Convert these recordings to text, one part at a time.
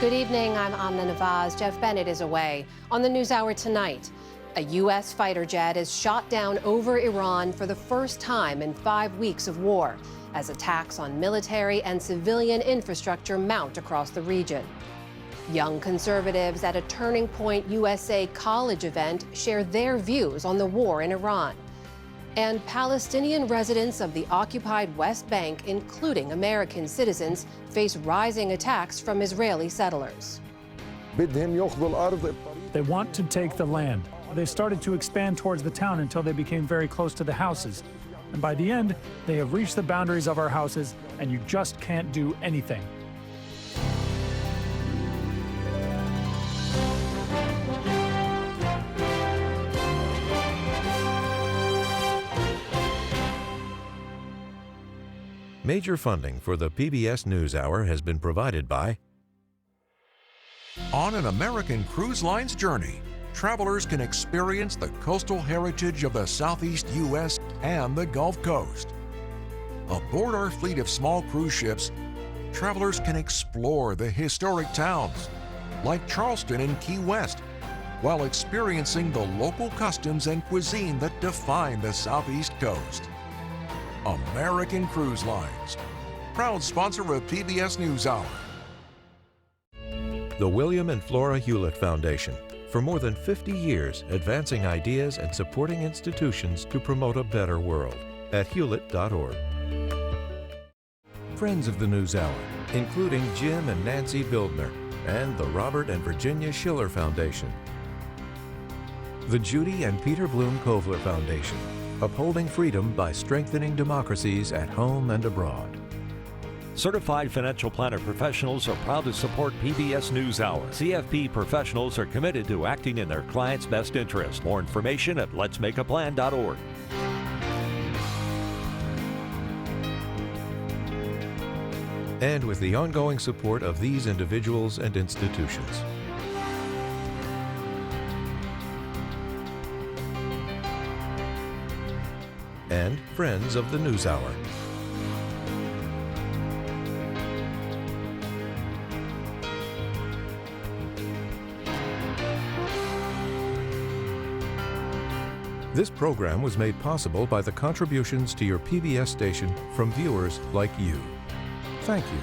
Good evening, I'm Amna Nawaz. Jeff Bennett is away. On the NewsHour tonight, a U.S. fighter jet is shot down over Iran for the first time in 5 weeks of war, as attacks on military and civilian infrastructure mount across the region. Young conservatives at a Turning Point USA college event share their views on the war in Iran. And Palestinian residents of the occupied West Bank, including American citizens, face rising attacks from Israeli settlers. They want to take the land. They started to expand towards the town until they became very close to the houses. And by the end, they have reached the boundaries of our houses, and you just can't do anything. Major funding for the PBS News Hour has been provided by... On an American Cruise Line's journey, travelers can experience the coastal heritage of the Southeast U.S. and the Gulf Coast. Aboard our fleet of small cruise ships, travelers can explore the historic towns, like Charleston and Key West, while experiencing the local customs and cuisine that define the Southeast Coast. American Cruise Lines, proud sponsor of PBS News Hour. The William and Flora Hewlett Foundation, for more than 50 years advancing ideas and supporting institutions to promote a better world, at hewlett.org. Friends of the News Hour, including Jim and Nancy Bildner, and the Robert and Virginia Schiller Foundation. The Judy and Peter Bloom Kovler Foundation, upholding freedom by strengthening democracies at home and abroad. Certified financial planner professionals are proud to support PBS News Hour. CFP professionals are committed to acting in their clients' best interest. More information at letsmakeaplan.org. And with the ongoing support of these individuals and institutions. And friends of the News Hour. This program was made possible by the contributions to your PBS station from viewers like you. Thank you.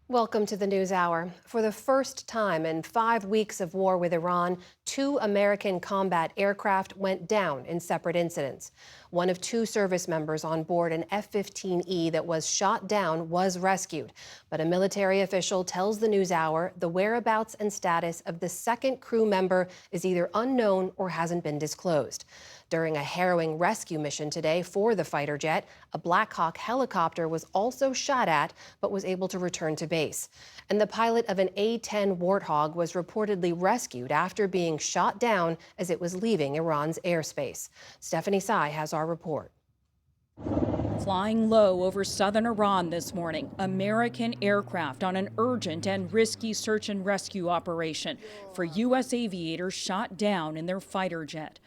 Welcome to the News Hour. For the first time in 5 weeks of war with Iran, 2 American combat aircraft went down in separate incidents. One of 2 service members on board an F-15E that was shot down was rescued. But a military official tells the News Hour the whereabouts and status of the second crew member is either unknown or hasn't been disclosed. During a harrowing rescue mission today for the fighter jet, a Black Hawk helicopter was also shot at but was able to return to base. And the pilot of an A-10 Warthog was reportedly rescued after being shot down as it was leaving Iran's airspace. Stephanie Tsai has our report. Flying low over southern Iran this morning, American aircraft on an urgent and risky search and rescue operation for U.S. aviators shot down in their fighter jet.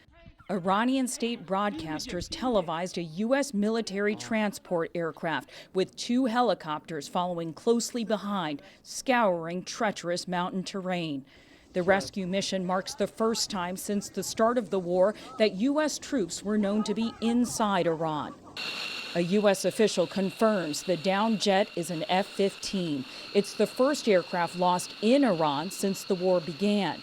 Iranian state broadcasters televised a U.S. military transport aircraft with 2 helicopters following closely behind, scouring treacherous mountain terrain. The rescue mission marks the first time since the start of the war that U.S. troops were known to be inside Iran. A U.S. official confirms the downed jet is an F-15. It's the first aircraft lost in Iran since the war began.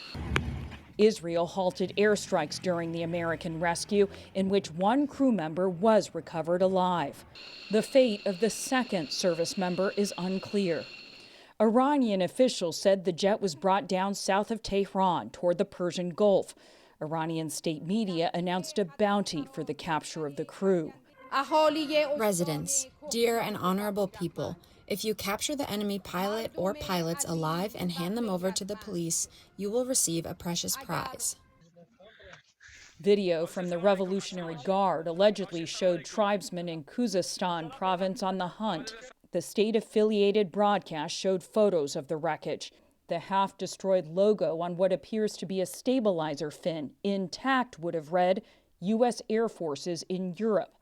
Israel halted airstrikes during the American rescue, in which 1 crew member was recovered alive. The fate of the second service member is unclear. Iranian officials said the jet was brought down south of Tehran toward the Persian Gulf. Iranian state media announced a bounty for the capture of the crew. Residents, dear and honorable people, if you capture the enemy pilot or pilots alive and hand them over to the police, you will receive a precious prize. Video from the Revolutionary Guard allegedly showed tribesmen in Khuzestan province on the hunt. The state-affiliated broadcast showed photos of the wreckage. The half-destroyed logo on what appears to be a stabilizer fin, intact, would have read, U.S. Air Forces in Europe.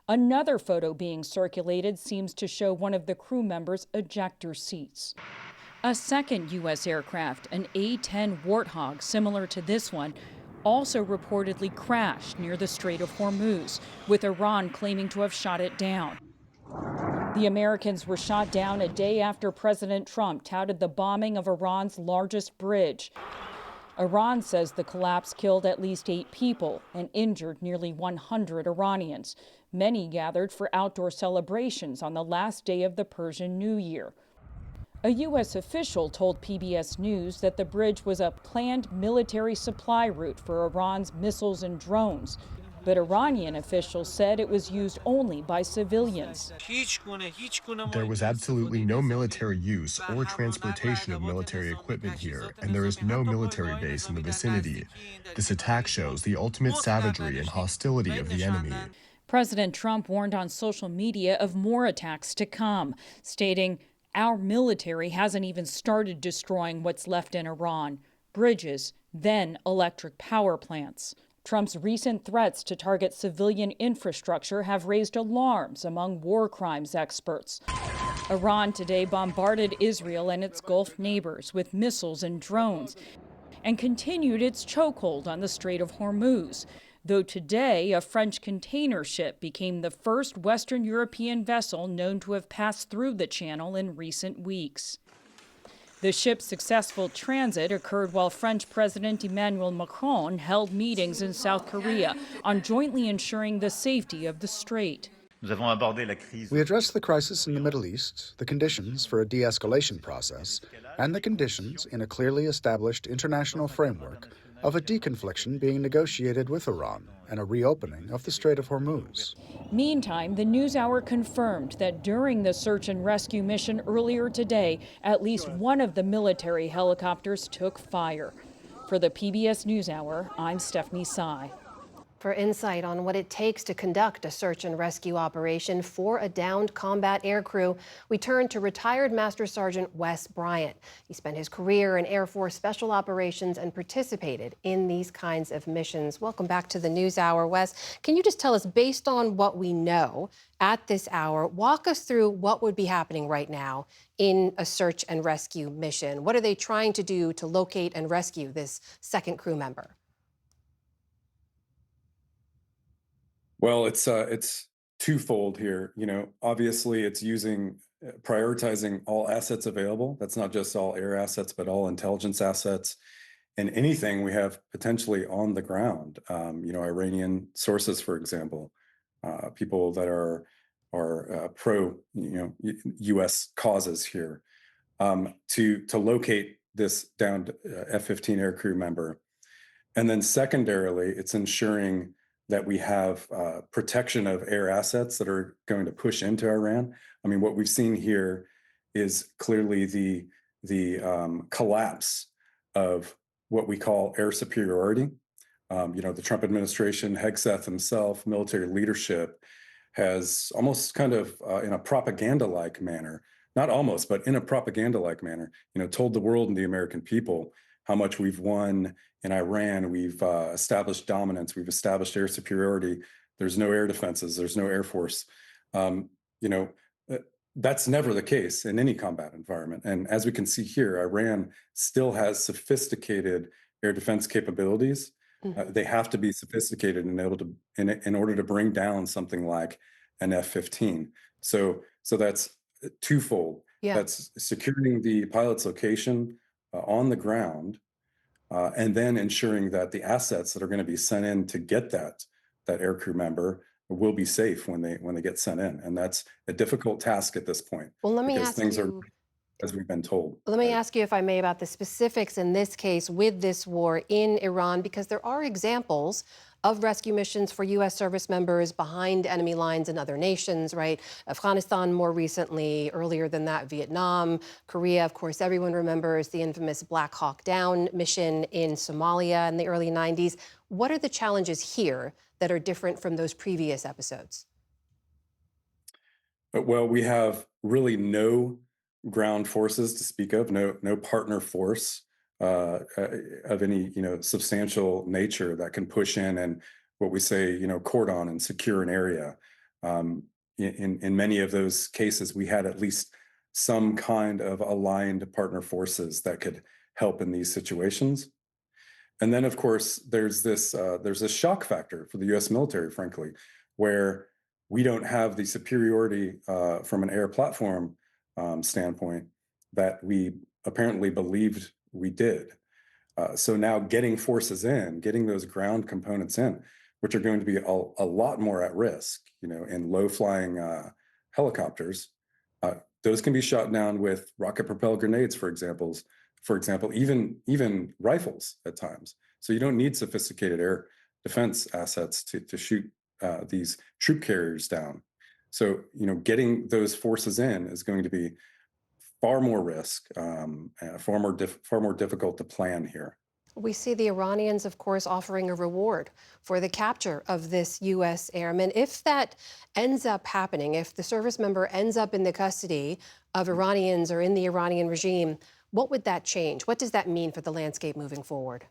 Another photo being circulated seems to show one of the crew members' ejector seats. A second U.S. aircraft, an A-10 Warthog similar to this one, also reportedly crashed near the Strait of Hormuz, with Iran claiming to have shot it down. The Americans were shot down a day after President Trump touted the bombing of Iran's largest bridge. Iran says the collapse killed at least 8 people and injured nearly 100 Iranians. Many gathered for outdoor celebrations on the last day of the Persian New Year. A U.S. official told PBS News that the bridge was a planned military supply route for Iran's missiles and drones. But Iranian officials said it was used only by civilians. There was absolutely no military use or transportation of military equipment here, and there is no military base in the vicinity. This attack shows the ultimate savagery and hostility of the enemy. President Trump warned on social media of more attacks to come, stating, "Our military hasn't even started destroying what's left in Iran, bridges, then electric power plants." Trump's recent threats to target civilian infrastructure have raised alarms among war crimes experts. Iran today bombarded Israel and its Gulf neighbors with missiles and drones and continued its chokehold on the Strait of Hormuz. Though today, a French container ship became the first Western European vessel known to have passed through the channel in recent weeks. The ship's successful transit occurred while French President Emmanuel Macron held meetings in South Korea on jointly ensuring the safety of the strait. We addressed the crisis in the Middle East, the conditions for a de-escalation process, and the conditions in a clearly established international framework of a deconfliction being negotiated with Iran and a reopening of the Strait of Hormuz. Meantime, the NewsHour confirmed that during the search and rescue mission earlier today, at least one of the military helicopters took fire. For the PBS NewsHour, I'm Stephanie Sy. For insight on what it takes to conduct a search and rescue operation for a downed combat aircrew, we turn to retired Master Sergeant Wes Bryant. He spent his career in Air Force Special Operations and participated in these kinds of missions. Welcome back to the NewsHour, Wes. Can you just tell us, based on what we know at this hour, walk us through what would be happening right now in a search and rescue mission? What are they trying to do to locate and rescue this second crew member? Well, it's twofold here. Obviously it's prioritizing all assets available. That's not just all air assets, but all intelligence assets and anything we have potentially on the ground. Iranian sources, for example, people that are pro, U.S. causes here, to locate this downed F-15 aircrew member. And then secondarily, it's ensuring that we have protection of air assets that are going to push into Iran. I mean, what we've seen here is clearly the collapse of what we call air superiority. The Trump administration, Hegseth himself, military leadership has almost kind of in a propaganda-like manner, not almost, but in a propaganda-like manner, told the world and the American people how much we've won in Iran. We've established dominance. We've established air superiority. There's no air defenses. There's no air force. That's never the case in any combat environment. And as we can see here, Iran still has sophisticated air defense capabilities. They have to be sophisticated in order to bring down something like an F-15. So that's twofold. Yeah. That's securing the pilot's location on the ground, and then ensuring that the assets that are going to be sent in to get that aircrew member will be safe when they get sent in. And that's a difficult task at this point. Well, let me because ask things you, are as we've been told. let me ask you, if I may, about the specifics in this case with this war in Iran, because there are examples of rescue missions for U.S. service members behind enemy lines in other nations, right? Afghanistan more recently, earlier than that, Vietnam, Korea. Of course, everyone remembers the infamous Black Hawk Down mission in Somalia in the early 90s. What are the challenges here that are different from those previous episodes? Well, we have really no ground forces to speak of, no partner force of any substantial nature that can push in and what we say cordon and secure an area. In many of those cases, we had at least some kind of aligned partner forces that could help in these situations. And then, of course, there's this shock factor for the U.S. military, frankly, where we don't have the superiority from an air platform standpoint that we apparently believed we did. So now getting forces in, getting those ground components in, which are going to be a lot more at risk, in low-flying helicopters, those can be shot down with rocket-propelled grenades, for example, even rifles at times. So you don't need sophisticated air defense assets to shoot these troop carriers down. So, getting those forces in is going to be far more risk, far more difficult to plan here. We see the Iranians, of course, offering a reward for the capture of this U.S. airman. If that ends up happening, if the service member ends up in the custody of Iranians or in the Iranian regime, what would that change? What does that mean for the landscape moving forward?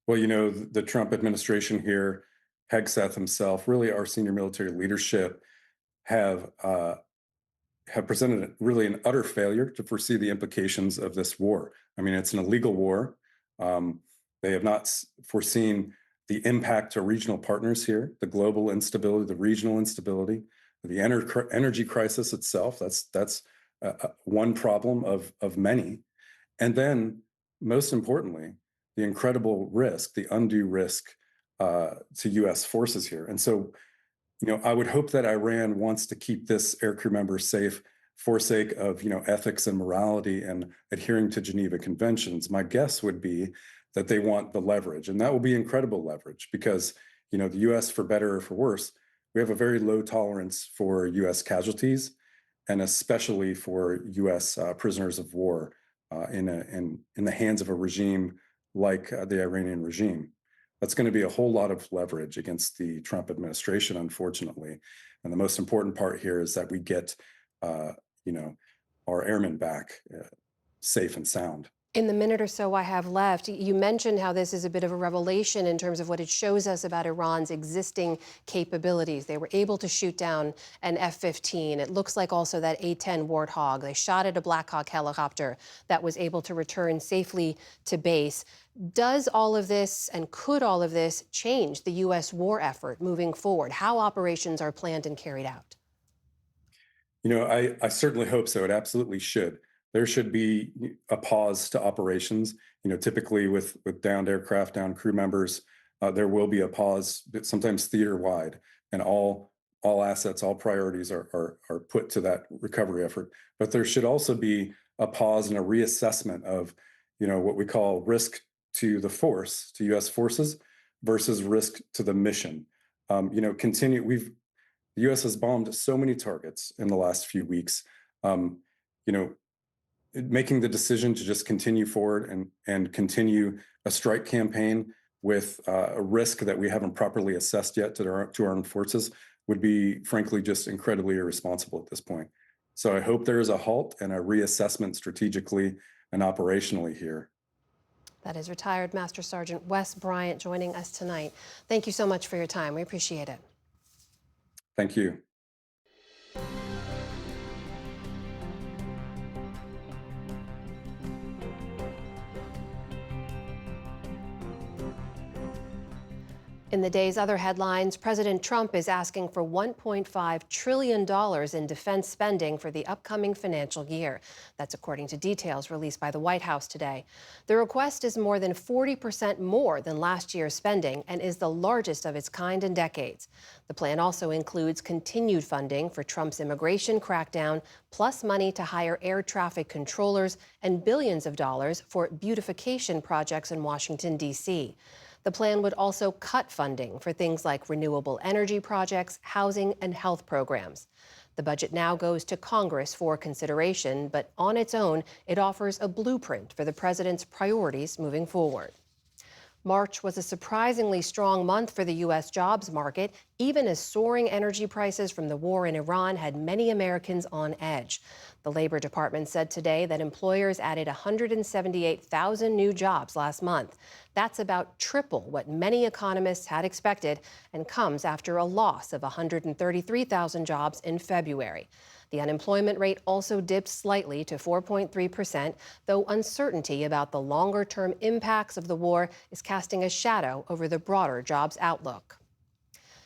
Well, the Trump administration here, Hegseth himself, really our senior military leadership have presented really an utter failure to foresee the implications of this war. I mean, it's an illegal war. They have not foreseen the impact to regional partners here, the global instability, the regional instability, the energy crisis itself. That's one problem of many. And then, most importantly, the incredible risk, the undue risk to U.S. forces here. And so, I would hope that Iran wants to keep this aircrew member safe for sake of, ethics and morality and adhering to Geneva Conventions. My guess would be that they want the leverage, and that will be incredible leverage because, the U.S., for better or for worse, we have a very low tolerance for U.S. casualties, and especially for U.S. Prisoners of war in the hands of a regime like the Iranian regime. That's going to be a whole lot of leverage against the Trump administration, unfortunately. And the most important part here is that we get, our airmen back safe and sound. In the minute or so I have left, you mentioned how this is a bit of a revelation in terms of what it shows us about Iran's existing capabilities. They were able to shoot down an F-15. It looks like also that A-10 Warthog. They shot at a Black Hawk helicopter that was able to return safely to base. Does all of this and could all of this change the U.S. war effort moving forward? How operations are planned and carried out? I certainly hope so. It absolutely should. There should be a pause to operations. Typically with downed aircraft, downed crew members, there will be a pause, sometimes theater-wide, and all assets, all priorities are put to that recovery effort. But there should also be a pause and a reassessment of, what we call risk to the force, to U.S. forces, versus risk to the mission. The U.S. has bombed so many targets in the last few weeks. Making the decision to just continue forward and continue a strike campaign with a risk that we haven't properly assessed yet to our armed forces would be, frankly, just incredibly irresponsible at this point. So I hope there is a halt and a reassessment strategically and operationally here. That is retired Master Sergeant Wes Bryant joining us tonight. Thank you so much for your time. We appreciate it. Thank you. In the day's other headlines, President Trump is asking for $1.5 trillion in defense spending for the upcoming financial year. That's according to details released by the White House today. The request is more than 40% more than last year's spending and is the largest of its kind in decades. The plan also includes continued funding for Trump's immigration crackdown, plus money to hire air traffic controllers and billions of dollars for beautification projects in Washington, D.C. The plan would also cut funding for things like renewable energy projects, housing, and health programs. The budget now goes to Congress for consideration, but on its own, it offers a blueprint for the president's priorities moving forward. March was a surprisingly strong month for the U.S. jobs market, even as soaring energy prices from the war in Iran had many Americans on edge. The Labor Department said today that employers added 178,000 new jobs last month. That's about triple what many economists had expected and comes after a loss of 133,000 jobs in February. The unemployment rate also dipped slightly to 4.3%, though uncertainty about the longer-term impacts of the war is casting a shadow over the broader jobs outlook.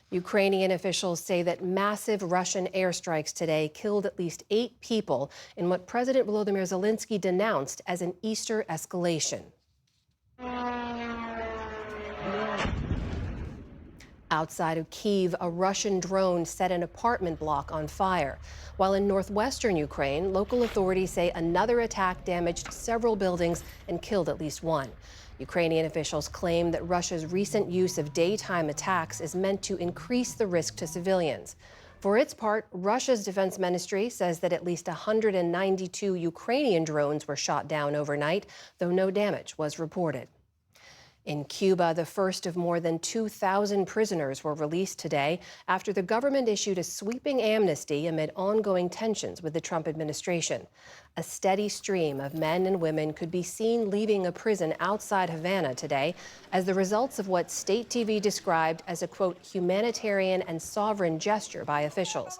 Ukrainian officials say that massive Russian airstrikes today killed at least 8 people in what President Volodymyr Zelensky denounced as an Easter escalation. Outside of Kyiv, a Russian drone set an apartment block on fire. While in northwestern Ukraine, local authorities say another attack damaged several buildings and killed at least 1. Ukrainian officials claim that Russia's recent use of daytime attacks is meant to increase the risk to civilians. For its part, Russia's defense ministry says that at least 192 Ukrainian drones were shot down overnight, though no damage was reported. In Cuba, the first of more than 2,000 prisoners were released today after the government issued a sweeping amnesty amid ongoing tensions with the Trump administration. A steady stream of men and women could be seen leaving a prison outside Havana today as the results of what state TV described as a, quote, humanitarian and sovereign gesture by officials.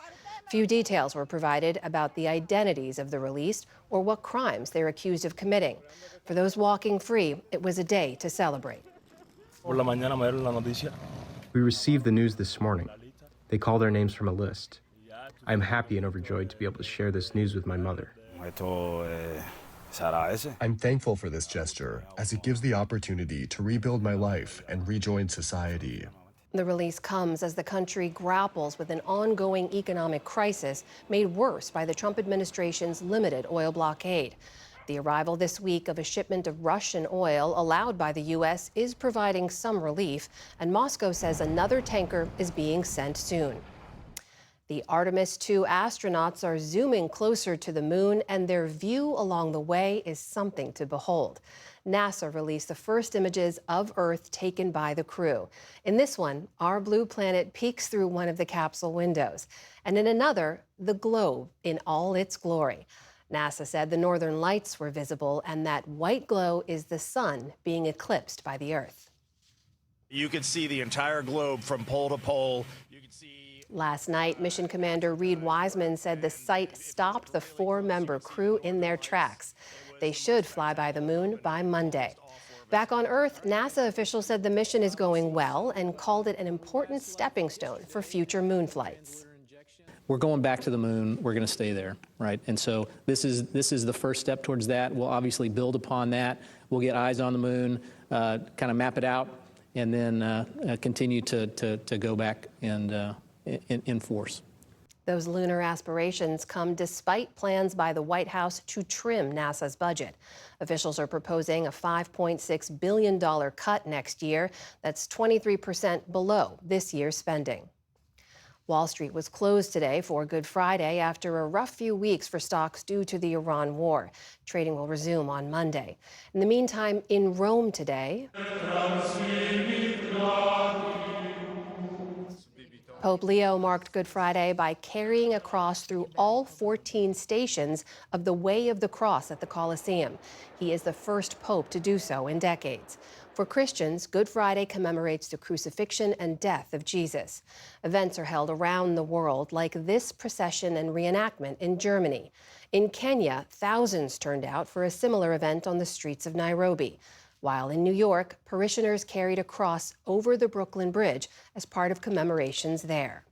Few details were provided about the identities of the released or what crimes they're accused of committing. For those walking free, it was a day to celebrate. We received the news this morning. They called our names from a list. I'm happy and overjoyed to be able to share this news with my mother. I'm thankful for this gesture, as it gives the opportunity to rebuild my life and rejoin society. The release comes as the country grapples with an ongoing economic crisis made worse by the Trump administration's limited oil blockade. The arrival this week of a shipment of Russian oil allowed by the U.S. is providing some relief, and Moscow says another tanker is being sent soon. The Artemis II astronauts are zooming closer to the moon, and their view along the way is something to behold. NASA released the first images of Earth taken by the crew. In this one, our blue planet peeks through one of the capsule windows, and in another, the globe in all its glory. NASA said the northern lights were visible, and that white glow is the sun being eclipsed by the Earth. You can see the entire globe from pole to pole. Last night, Mission Commander Reed Wiseman said the site stopped the 4-member crew in their tracks. They should fly by the moon by Monday. Back on Earth, NASA officials said the mission is going well and called it an important stepping stone for future moon flights. We're going back to the moon. We're going to stay there, right? And so this is the first step towards that. We'll obviously build upon that. We'll get eyes on the moon, kind of map it out, and then continue to go back and in force. Those lunar aspirations come despite plans by the White House to trim NASA's budget. Officials are proposing a $5.6 billion cut next year. That's 23% below this year's spending. Wall Street was closed today for Good Friday after a rough few weeks for stocks due to the Iran war. Trading will resume on Monday. In the meantime, in Rome today, Pope Leo marked Good Friday by carrying a cross through all 14 stations of the Way of the Cross at the Colosseum. He is the first pope to do so in decades. For Christians, Good Friday commemorates the crucifixion and death of Jesus. Events are held around the world, like this procession and reenactment in Germany. In Kenya, thousands turned out for a similar event on the streets of Nairobi. While in New York, parishioners carried a cross over the Brooklyn Bridge as part of commemorations there.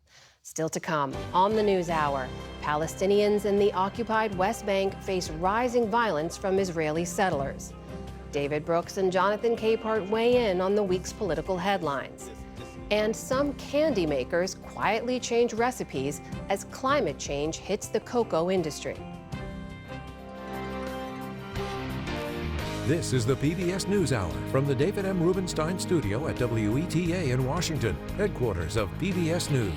Still to come on the NewsHour, Palestinians in the occupied West Bank face rising violence from Israeli settlers. David Brooks and Jonathan Capehart weigh in on the week's political headlines. And some candy makers quietly change recipes as climate change hits the cocoa industry. This is the PBS News Hour from the David M. Rubenstein Studio at WETA in Washington, headquarters of PBS News.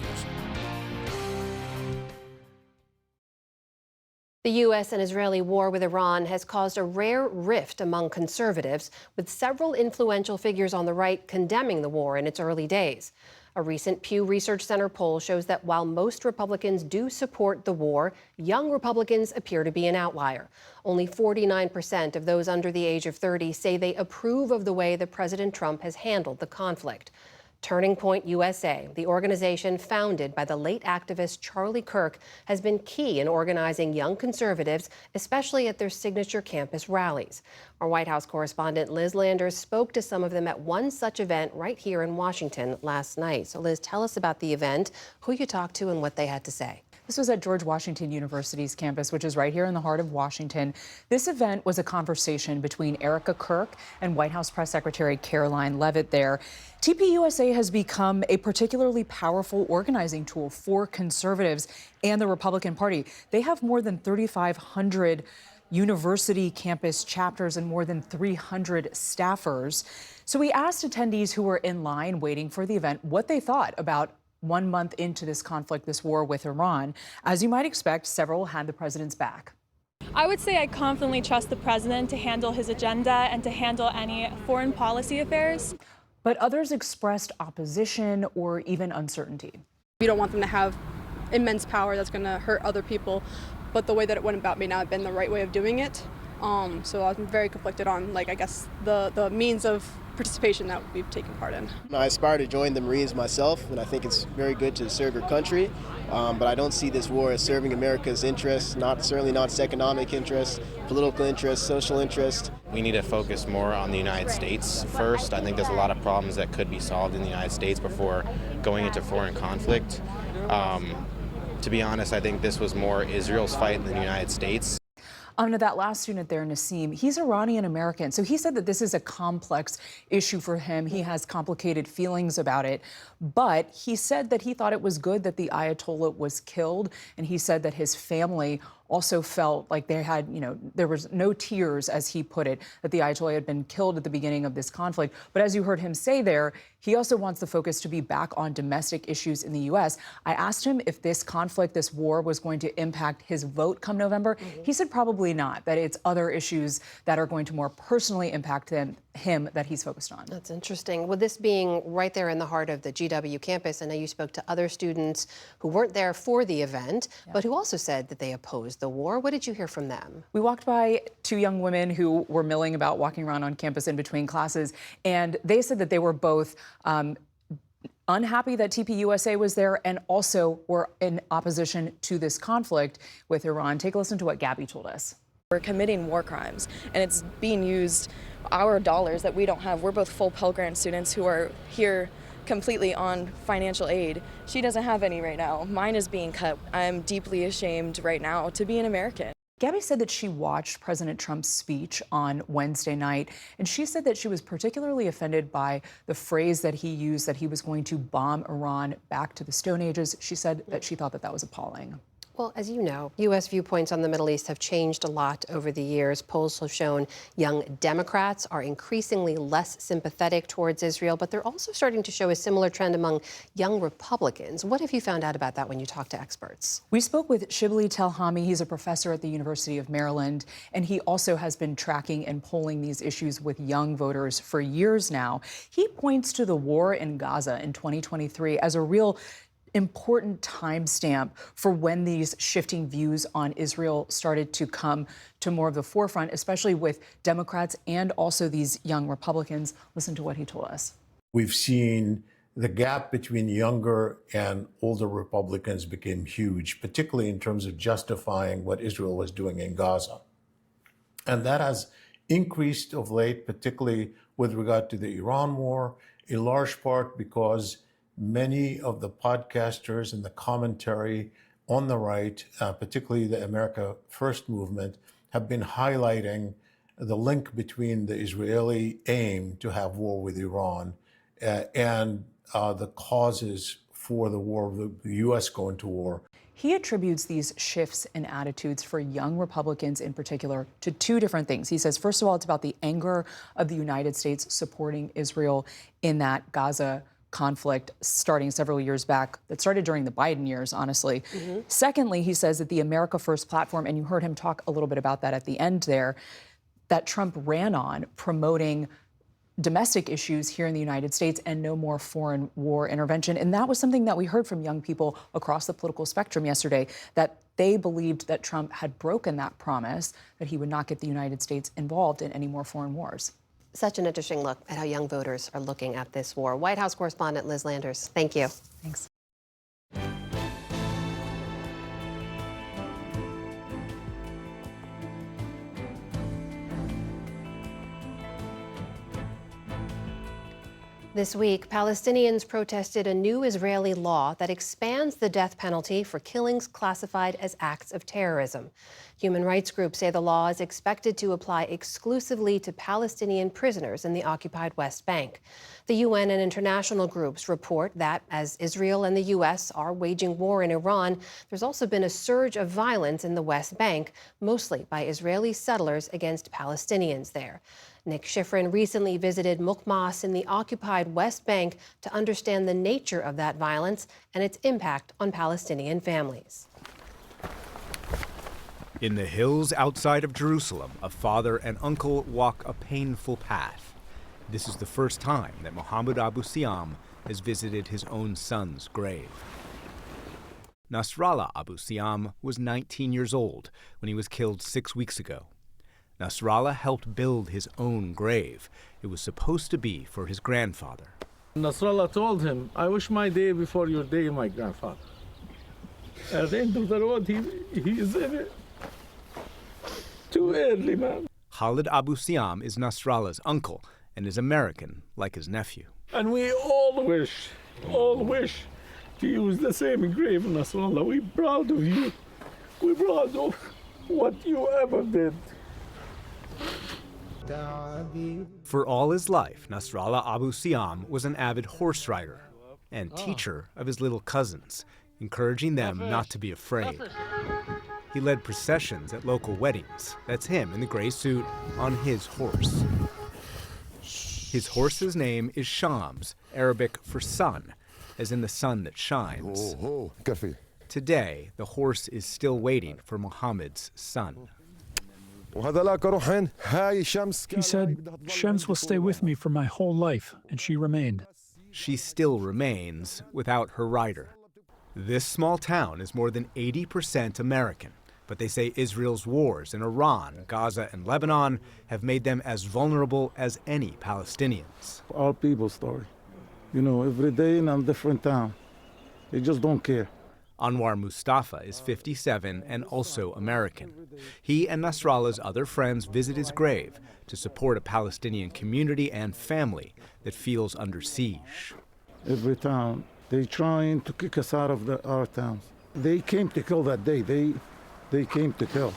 The U.S. and Israeli war with Iran has caused a rare rift among conservatives, with several influential figures on the right condemning the war in its early days. A recent Pew Research Center poll shows that while most Republicans do support the war, young Republicans appear to be an outlier. Only 49% of those under the age of 30 say they approve of the way that President Trump has handled the conflict. Turning Point USA, the organization founded by the late activist Charlie Kirk, has been key in organizing young conservatives, especially at their signature campus rallies. Our White House correspondent Liz Landers spoke to some of them at one such event right here in Washington last night. So Liz, tell us about the event, who you talked to, and what they had to say. This was at George Washington University's campus, which is right here in the heart of Washington. This event was a conversation between Erica Kirk and White House Press Secretary Caroline Leavitt there. TPUSA has become a particularly powerful organizing tool for conservatives and the Republican Party. They have more than 3,500 university campus chapters and more than 300 staffers. So we asked attendees who were in line waiting for the event what they thought about 1 month into this conflict, this war with Iran. As you might expect, several had the president's back. I would say I confidently trust the president to handle his agenda and to handle any foreign policy affairs. But others expressed opposition or even uncertainty. We don't want them to have immense power that's going to hurt other people, but the way that it went about may not have been the right way of doing it. So I'm very conflicted on, I guess, the means of participation that we've taken part in. I aspire to join the Marines myself, and I think it's very good to serve your country. But I don't see this war as serving America's interests, certainly not its economic interests, political interests, social interests. We need to focus more on the United States first. I think there's a lot of problems that could be solved in the United States before going into foreign conflict. To be honest, I think this was more Israel's fight than the United States. To that last student there, Nassim, he's Iranian American. So he said that this is a complex issue for him. He has complicated feelings about it. But he said that he thought it was good that the Ayatollah was killed. And he said that his family also felt like they had, there was no tears, as he put it, that the Ayatollah had been killed at the beginning of this conflict. But as you heard him say there, he also wants the focus to be back on domestic issues in the U.S. I asked him if this conflict, this war, was going to impact his vote come November. He said probably not, that it's other issues that are going to more personally impact him that he's focused on. That's interesting. With this being right there in the heart of the GW campus, I know you spoke to other students who weren't there for the event, but who also said that they opposed the war. What did you hear from them? We walked by two young women who were milling about, walking around on campus in between classes, and they said that they were both unhappy that TPUSA was there and also were in opposition to this conflict with Iran. Take a listen to what Gabby told us. We're committing war crimes, and it's being used, our dollars that we don't have. We're both full Pell Grant students who are here completely on financial aid. She doesn't have any right now. Mine is being cut. I'm deeply ashamed right now to be an American. Gabby said that she watched President Trump's speech on Wednesday night, and she said that she was particularly offended by the phrase that he used, that he was going to bomb Iran back to the Stone Ages. She said that she thought that that was appalling. Well, as you know, U.S. viewpoints on the Middle East have changed a lot over the years. Polls have shown young Democrats are increasingly less sympathetic towards Israel, but they're also starting to show a similar trend among young Republicans. What have you found out about that when you talk to experts? We spoke with Shibli Telhami. He's a professor at the University of Maryland, and he also has been tracking and polling these issues with young voters for years now. He points to the war in Gaza in 2023 as a real important timestamp for when these shifting views on Israel started to come to more of the forefront, especially with Democrats and also these young Republicans. Listen to what he told us. We've seen the gap between younger and older Republicans became huge, particularly in terms of justifying what Israel was doing in Gaza. And that has increased of late, particularly with regard to the Iran war, in large part because many of the podcasters and the commentary on the right, particularly the America First movement, have been highlighting the link between the Israeli aim to have war with Iran and the causes for the war, the U.S. going to war. He attributes these shifts in attitudes for young Republicans in particular to two different things. He says, first of all, it's about the anger of the United States supporting Israel in that Gaza conflict starting several years back, that started during the Biden years, honestly. Secondly, he says that the America First platform, and you heard him talk a little bit about that at the end there, that Trump ran on promoting domestic issues here in the United States and no more foreign war intervention. And that was something that we heard from young people across the political spectrum yesterday, that they believed that Trump had broken that promise, that he would not get the United States involved in any more foreign wars. Such an interesting look at how young voters are looking at this war. White House correspondent Liz Landers, thank you. Thanks. This week, Palestinians protested a new Israeli law that expands the death penalty for killings classified as acts of terrorism. Human rights groups say the law is expected to apply exclusively to Palestinian prisoners in the occupied West Bank. The UN and international groups report that as Israel and the U.S. are waging war in Iran, there's also been a surge of violence in the West Bank, mostly by Israeli settlers against Palestinians there. Nick Schifrin recently visited Muqmas in the occupied West Bank to understand the nature of that violence and its impact on Palestinian families. In the hills outside of Jerusalem, a father and uncle walk a painful path. This is the first time that Mohammed Abu Siam has visited his own son's grave. Nasrallah Abu Siam was 19 years old when he was killed 6 weeks ago. Nasrallah helped build his own grave. It was supposed to be for his grandfather. Nasrallah told him, I wish my day before your day, my grandfather. At the end of the road, he is in it. Too early, man. Khalid Abu Siam is Nasrallah's uncle and is American, like his nephew. And we all wish to use the same grave, Nasrallah. We're proud of you. We're proud of what you ever did. For all his life, Nasrallah Abu Siam was an avid horse rider and teacher of his little cousins, encouraging them not to be afraid. He led processions at local weddings. That's him in the gray suit on his horse. His horse's name is Shams, Arabic for sun, as in the sun that shines. Today, the horse is still waiting for Muhammad's son. He said, Shams will stay with me for my whole life, and she remained. She still remains without her rider. This small town is more than 80% American, but they say Israel's wars in Iran, Gaza, and Lebanon have made them as vulnerable as any Palestinians. Our people's story. You know, every day in a different town. They just don't care. Anwar Mustafa is 57 and also American. He and Nasrallah's other friends visit his grave to support a Palestinian community and family that feels under siege. Every town, they're trying to kick us out of our towns. They came to kill that day. They came to kill.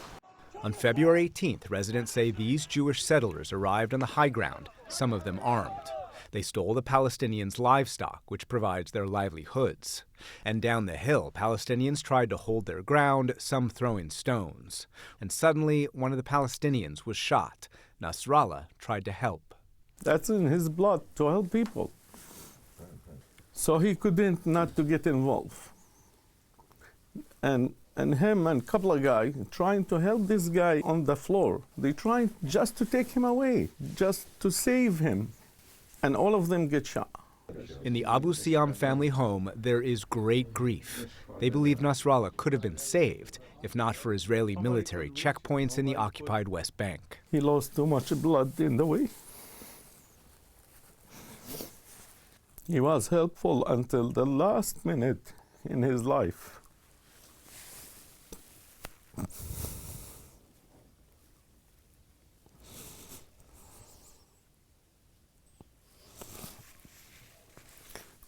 On February 18th, residents say these Jewish settlers arrived on the high ground, some of them armed. They stole the Palestinians' livestock, which provides their livelihoods. And down the hill, Palestinians tried to hold their ground, some throwing stones. And suddenly, one of the Palestinians was shot. Nasrallah tried to help. That's in his blood, to help people. So he couldn't not to get involved. And him and a couple of guys trying to help this guy on the floor. They trying just to take him away, just to save him. And all of them get shot. In the Abu Siam family home, there is great grief. They believe Nasrallah could have been saved if not for Israeli military checkpoints in the occupied West Bank. He lost too much blood in the way. He was helpful until the last minute in his life.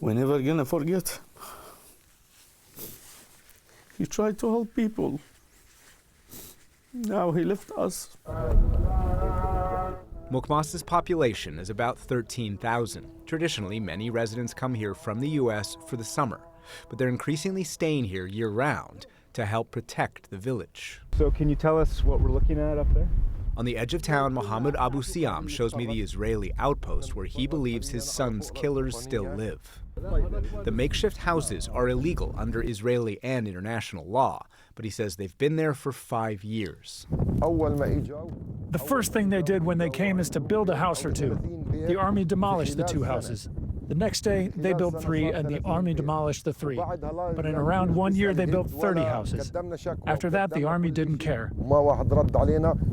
We're never gonna forget. He tried to help people. Now he left us. Muqmas's population is about 13,000. Traditionally, many residents come here from the U.S. for the summer, but they're increasingly staying here year-round to help protect the village. So can you tell us what we're looking at up there? On the edge of town, Mohammed Abu Siam shows me the Israeli outpost where he believes his son's killers still live. The makeshift houses are illegal under Israeli and international law, but he says they've been there for 5 years. The first thing they did when they came is to build a house or two. The army demolished the 2 houses. The next day, they built 3, and the army demolished the 3. But in around 1 year, they built 30 houses. After that, the army didn't care.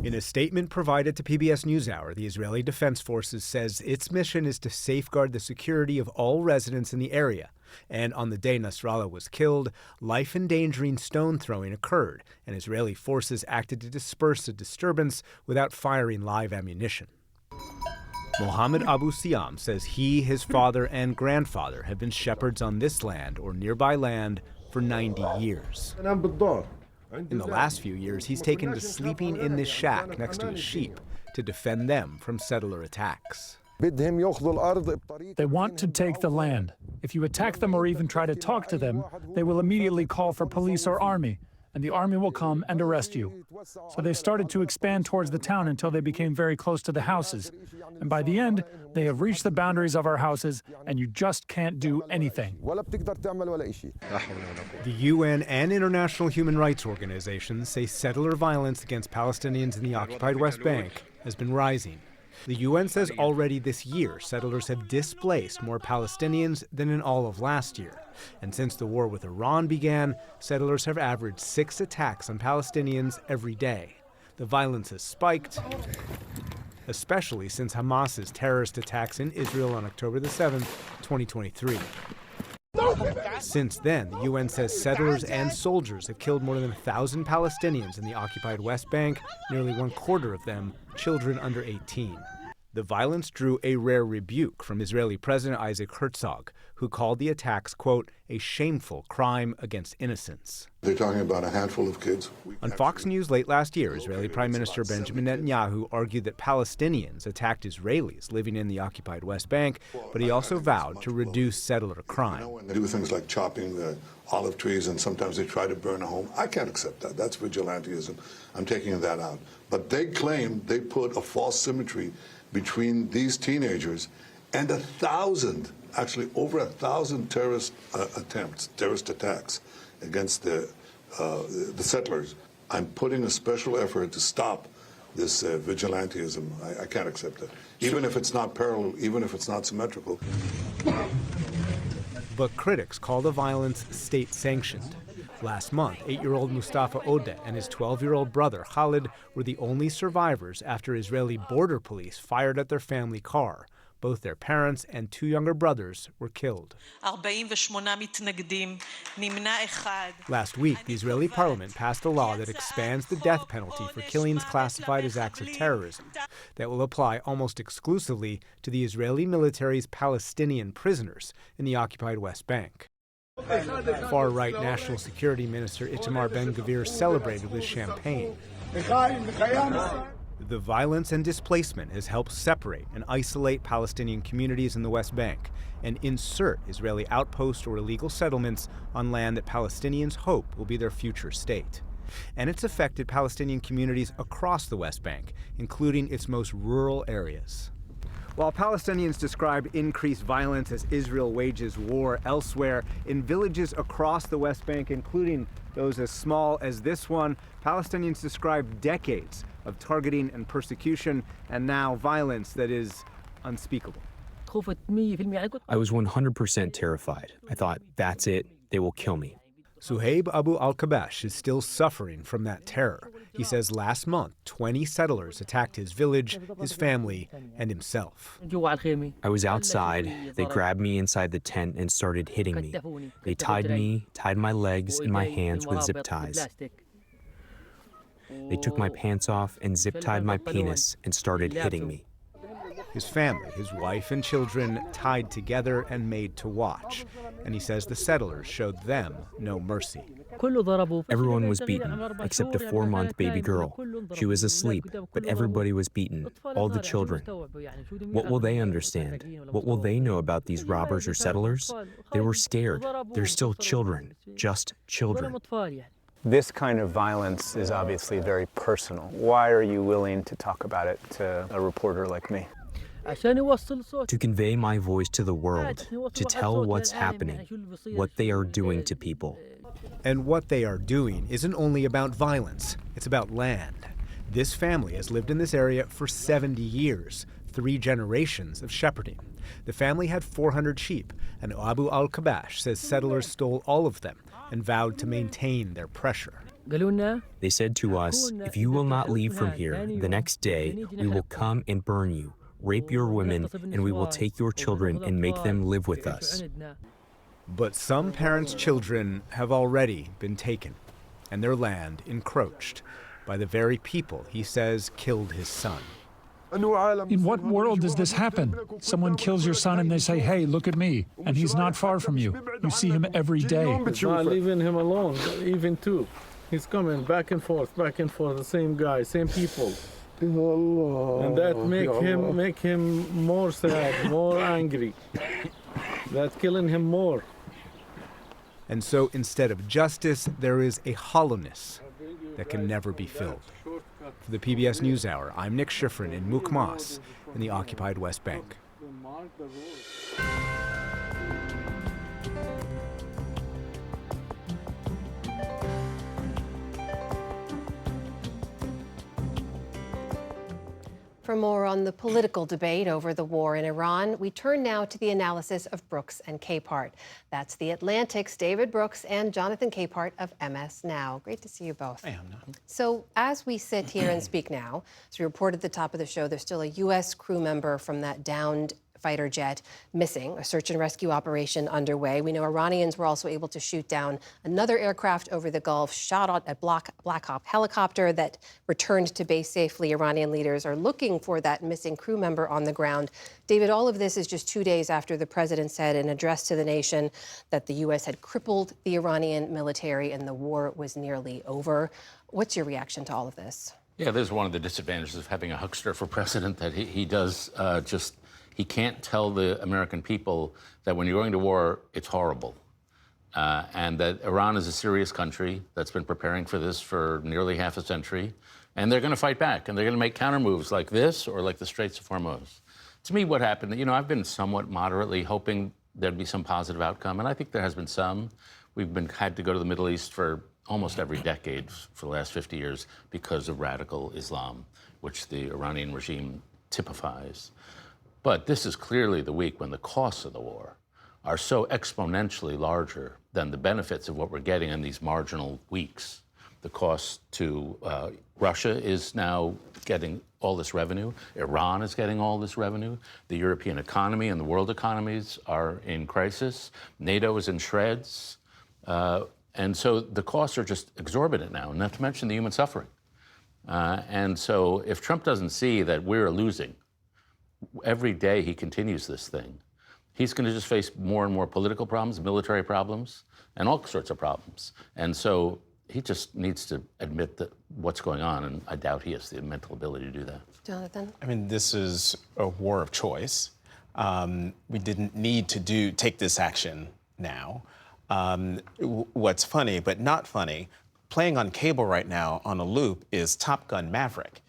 In a statement provided to PBS News Hour, the Israeli Defense Forces says its mission is to safeguard the security of all residents in the area. And on the day Nasrallah was killed, life-endangering stone throwing occurred, and Israeli forces acted to disperse the disturbance without firing live ammunition. Mohammed Abu Siam says he, his father, and grandfather have been shepherds on this land or nearby land for 90 years. In the last few years, he's taken to sleeping in this shack next to his sheep to defend them from settler attacks. They want to take the land. If you attack them or even try to talk to them, they will immediately call for police or army, and the army will come and arrest you. So they started to expand towards the town until they became very close to the houses. And by the end, they have reached the boundaries of our houses, and you just can't do anything. The UN and international human rights organizations say settler violence against Palestinians in the occupied West Bank has been rising. The UN says already this year, settlers have displaced more Palestinians than in all of last year. And since the war with Iran began, settlers have averaged 6 attacks on Palestinians every day. The violence has spiked, especially since Hamas's terrorist attacks in Israel on October the 7th, 2023. Since then, the UN says settlers and soldiers have killed more than 1,000 Palestinians in the occupied West Bank, nearly 1/4 of them children under 18. The violence drew a rare rebuke from Israeli President Isaac Herzog, who called the attacks, quote, a shameful crime against innocence. They're talking about a handful of kids. On Fox News late last year, Israeli Prime Minister Benjamin Netanyahu argued that Palestinians attacked Israelis living in the occupied West Bank, but he also vowed to reduce settler crime. They do things like chopping the olive trees, and sometimes they try to burn a home. I can't accept that. That's vigilantism. I'm taking that out. But they claim they put a false symmetry between these teenagers and 1,000, actually over 1,000 terrorist attacks against the settlers. I'm putting a special effort to stop this vigilantism. I can't accept it, even if it's not parallel, even if it's not symmetrical. But critics call the violence state-sanctioned. Last month, 8-year-old Mustafa Odeh and his 12-year-old brother Khalid were the only survivors after Israeli border police fired at their family car. Both their parents and 2 younger brothers were killed. Last week, the Israeli parliament passed a law that expands the death penalty for killings classified as acts of terrorism that will apply almost exclusively to the Israeli military's Palestinian prisoners in the occupied West Bank. Far-right National Security Minister Itamar Ben-Gvir celebrated with champagne. The violence and displacement has helped separate and isolate Palestinian communities in the West Bank and insert Israeli outposts or illegal settlements on land that Palestinians hope will be their future state. And it's affected Palestinian communities across the West Bank, including its most rural areas. While Palestinians describe increased violence as Israel wages war elsewhere, in villages across the West Bank, including those as small as this one, Palestinians describe decades of targeting and persecution, and now violence that is unspeakable. I was 100% terrified. I thought, that's it, they will kill me. Suhaib Abu al-Kabash is still suffering from that terror. He says last month, 20 settlers attacked his village, his family, and himself. I was outside. They grabbed me inside the tent and started hitting me. They tied my legs and my hands with zip ties. They took my pants off and zip-tied my penis and started hitting me. His family, his wife and children, tied together and made to watch. And he says the settlers showed them no mercy. Everyone was beaten, except a 4-month baby girl. She was asleep, but everybody was beaten, all the children. What will they understand? What will they know about these robbers or settlers? They were scared. They're still children, just children. This kind of violence is obviously very personal. Why are you willing to talk about it to a reporter like me? To convey my voice to the world, to tell what's happening, what they are doing to people. And what they are doing isn't only about violence, it's about land. This family has lived in this area for 70 years. 3 generations of shepherding. The family had 400 sheep, and Abu al-Kabash says settlers stole all of them and vowed to maintain their pressure. They said to us, if you will not leave from here, the next day we will come and burn you, rape your women, and we will take your children and make them live with us. But some parents' children have already been taken, and their land encroached by the very people he says killed his son. In what world does this happen? Someone kills your son and they say, hey, look at me, and he's not far from you. You see him every day. It's not leaving him alone, even too. He's coming back and forth, the same guy, same people. And that make him more sad, more angry. That's killing him more. And so instead of justice, there is a hollowness that can never be filled. For the PBS News Hour, I'm Nick Schifrin in Mukmas in the occupied West Bank. For more on the political debate over the war in Iran, we turn now to the analysis of Brooks and Capehart. That's The Atlantic's David Brooks and Jonathan Capehart of MS Now. Great to see you both. I am. So as we sit here and speak now, as we reported at the top of the show, there's still a U.S. crew member from that downed fighter jet missing, a search and rescue operation underway. We know Iranians were also able to shoot down another aircraft over the Gulf, shot at a Black Hawk helicopter that returned to base safely. Iranian leaders are looking for that missing crew member on the ground. David, all of this is just 2 days after the president said in an address to the nation that the U.S. had crippled the Iranian military and the war was nearly over. What's your reaction to all of this? Yeah, there's one of the disadvantages of having a huckster for president, that he does he can't tell the American people that when you're going to war, it's horrible. And that Iran is a serious country that's been preparing for this for nearly half a century. And they're going to fight back. And they're going to make counter moves like this or like the Straits of Hormuz. To me, what happened, I've been somewhat moderately hoping there'd be some positive outcome. And I think there has been some. We've had to go to the Middle East for almost every decade for the last 50 years because of radical Islam, which the Iranian regime typifies. But this is clearly the week when the costs of the war are so exponentially larger than the benefits of what we're getting in these marginal weeks. The cost to Russia is now getting all this revenue. Iran is getting all this revenue. The European economy and the world economies are in crisis. NATO is in shreds. And so the costs are just exorbitant now, not to mention the human suffering. And so if Trump doesn't see that we're losing, every day he continues this thing, he's going to just face more and more political problems, military problems, and all sorts of problems. And so he just needs to admit that what's going on, and I doubt he has the mental ability to do that. Jonathan? I mean, this is a war of choice. We didn't need to take this action now. What's funny, but not funny, playing on cable right now on a loop is Top Gun Maverick.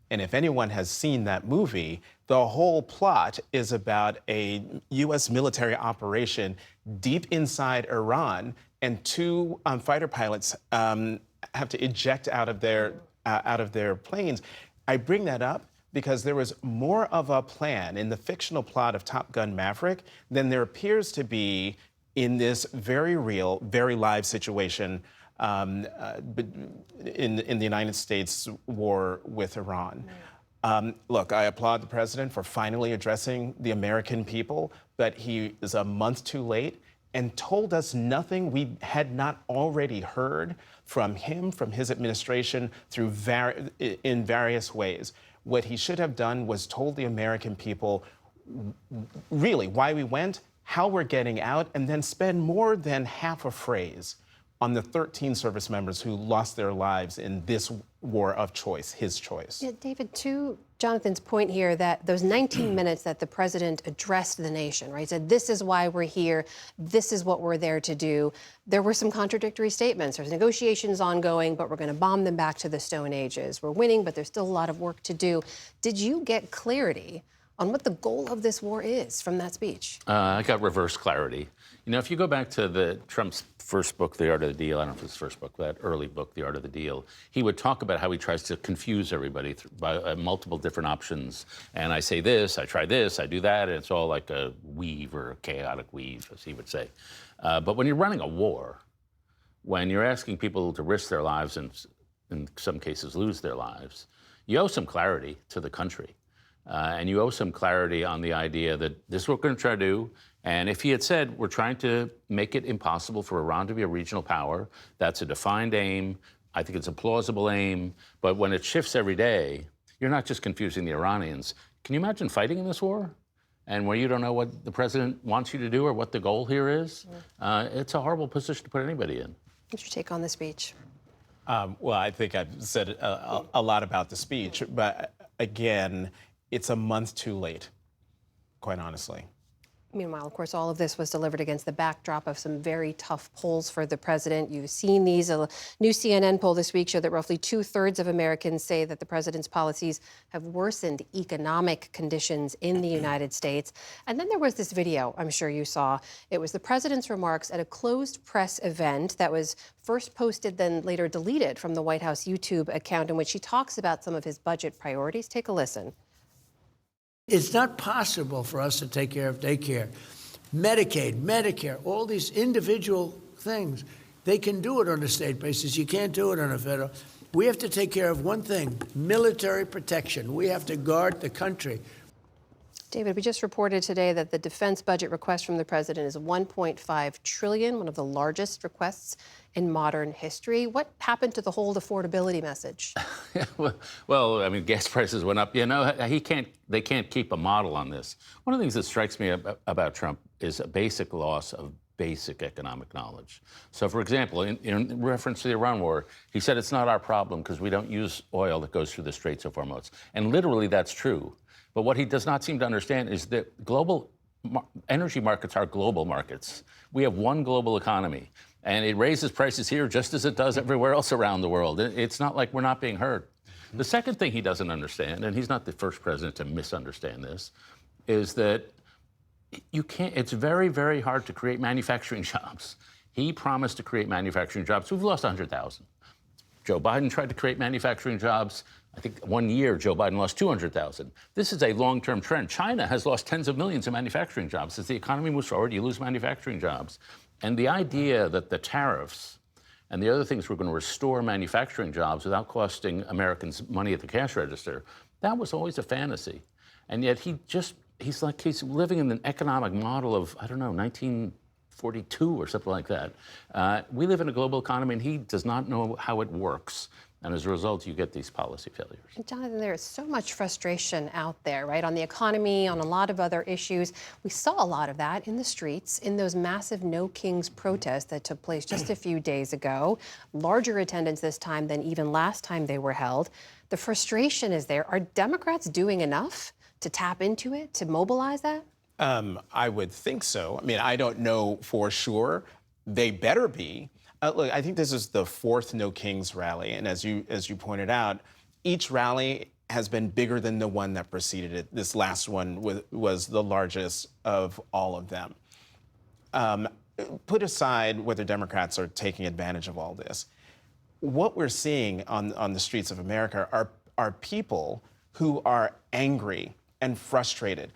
And if anyone has seen that movie, the whole plot is about a U.S. military operation deep inside Iran, and 2 fighter pilots have to eject out of their planes. I bring that up because there was more of a plan in the fictional plot of Top Gun Maverick than there appears to be in this very real, very live situation in the United States war with Iran. Look, I applaud the president for finally addressing the American people, but he is a month too late and told us nothing we had not already heard from him, from his administration, in various ways. What he should have done was told the American people really why we went, how we're getting out, and then spend more than half a phrase on the 13 service members who lost their lives in this war of choice, his choice. Yeah, David, to Jonathan's point here, that those 19 minutes that the president addressed the nation, right, said, this is why we're here, this is what we're there to do. There were some contradictory statements. There's negotiations ongoing, but we're going to bomb them back to the Stone Ages. We're winning, but there's still a lot of work to do. Did you get clarity on what the goal of this war is from that speech? I got reverse clarity. You know, if you go back to Trump's first book, The Art of the Deal, I don't know if it's his first book, that early book, The Art of the Deal, he would talk about how he tries to confuse everybody by multiple different options. And I say this, I try this, I do that, and it's all like a weave or a chaotic weave, as he would say. But when you're running a war, when you're asking people to risk their lives and in some cases lose their lives, you owe some clarity to the country. And you owe some clarity on the idea that this is what we're going to try to do. And if he had said, we're trying to make it impossible for Iran to be a regional power, that's a defined aim. I think it's a plausible aim. But when it shifts every day, you're not just confusing the Iranians. Can you imagine fighting in this war? And where you don't know what the president wants you to do or what the goal here is? It's a horrible position to put anybody in. What's your take on the speech? Well, I think I've said a lot about the speech, but again, it's a month too late, quite honestly. Meanwhile, of course, all of this was delivered against the backdrop of some very tough polls for the president. You've seen these. A new CNN poll this week showed that roughly 2/3 of Americans say that the president's policies have worsened economic conditions in the United States. And then there was this video I'm sure you saw. It was the president's remarks at a closed press event that was first posted, then later deleted from the White House YouTube account, in which he talks about some of his budget priorities. Take a listen. It's not possible for us to take care of daycare, Medicaid, Medicare, all these individual things. They can do it on a state basis. You can't do it on a federal. We have to take care of one thing, military protection. We have to guard the country. David, we just reported today that the defense budget request from the president is $1.5 trillion, one of the largest requests in modern history. What happened to the whole affordability message? Well, I mean, gas prices went up. You know, they can't keep a model on this. One of the things that strikes me about Trump is a basic loss of basic economic knowledge. So, for example, in reference to the Iran war, he said it's not our problem because we don't use oil that goes through the Straits of Hormuz. And literally, that's true. But what he does not seem to understand is that global energy markets are global markets. We have one global economy, and it raises prices here just as it does everywhere else around the world. It's not like we're not being heard. The second thing he doesn't understand, and he's not the first president to misunderstand this, is that it's very, very hard to create manufacturing jobs. He promised to create manufacturing jobs. We've lost 100,000. Joe Biden tried to create manufacturing jobs. I think 1 year, Joe Biden lost 200,000. This is a long-term trend. China has lost tens of millions of manufacturing jobs. As the economy moves forward, you lose manufacturing jobs. And the idea that the tariffs and the other things were going to restore manufacturing jobs without costing Americans money at the cash register, that was always a fantasy. And yet he's living in an economic model of, I don't know, 1942 or something like that. We live in a global economy, and he does not know how it works. And as a result, you get these policy failures. Jonathan, there is so much frustration out there, right, on the economy, on a lot of other issues. We saw a lot of that in the streets, in those massive No Kings protests that took place just a few days ago. Larger attendance this time than even last time they were held. The frustration is there. Are Democrats doing enough to tap into it, to mobilize that? I would think so. I mean, I don't know for sure. They better be. Look, I think this is the fourth No Kings rally, and as you pointed out, each rally has been bigger than the one that preceded it. This last one was the largest of all of them. Put aside whether Democrats are taking advantage of all this, what we're seeing on the streets of America are people who are angry and frustrated.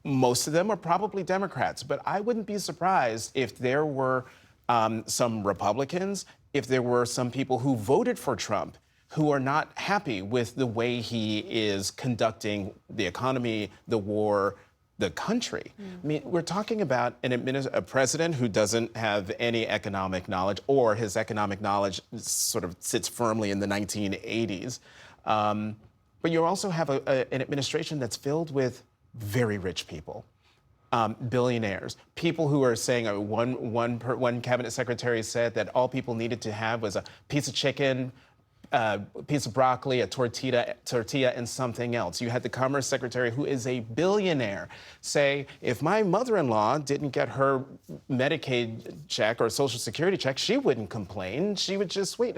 Most of them are probably Democrats, but I wouldn't be surprised if there were some Republicans, if there were some people who voted for Trump who are not happy with the way he is conducting the economy, the war, the country. I mean, we're talking about a president who doesn't have any economic knowledge, or his economic knowledge sort of sits firmly in the 1980s. But you also have an administration that's filled with very rich people. Billionaires, people who are saying, one cabinet secretary said that all people needed to have was a piece of chicken, a piece of broccoli, a tortilla, and something else. You had the Commerce Secretary, who is a billionaire, say, if my mother-in-law didn't get her Medicaid check or Social Security check, she wouldn't complain. She would just wait.